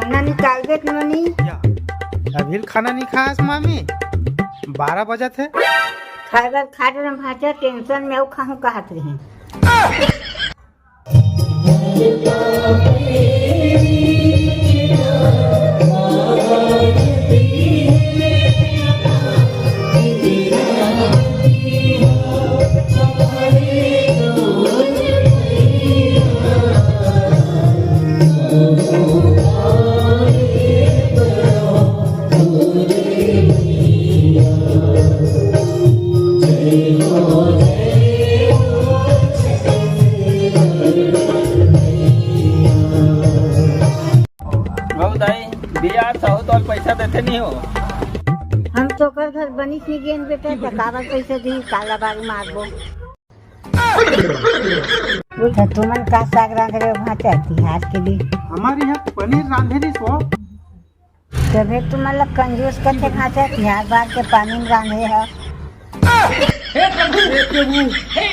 खाना निकाल दे मनी। अभी खाना नहीं खास मामी, 12 बजे थे। खाकर खाट रहा भाचा टेंशन में खाऊं कहत रही। तो पैसा देते नहीं हो। हम तो कर घर बनी नहीं गेन बेटा कागज पैसा दी काला बारी मारबो। तुमन का साग रांध रहे हो भाचा तिहार के लिए? हमारे यहाँ पनीर रांधे नहीं सो। तबे तुम्हारा कंजूस करते भाचा तिहार बार के पानी में रांधे है।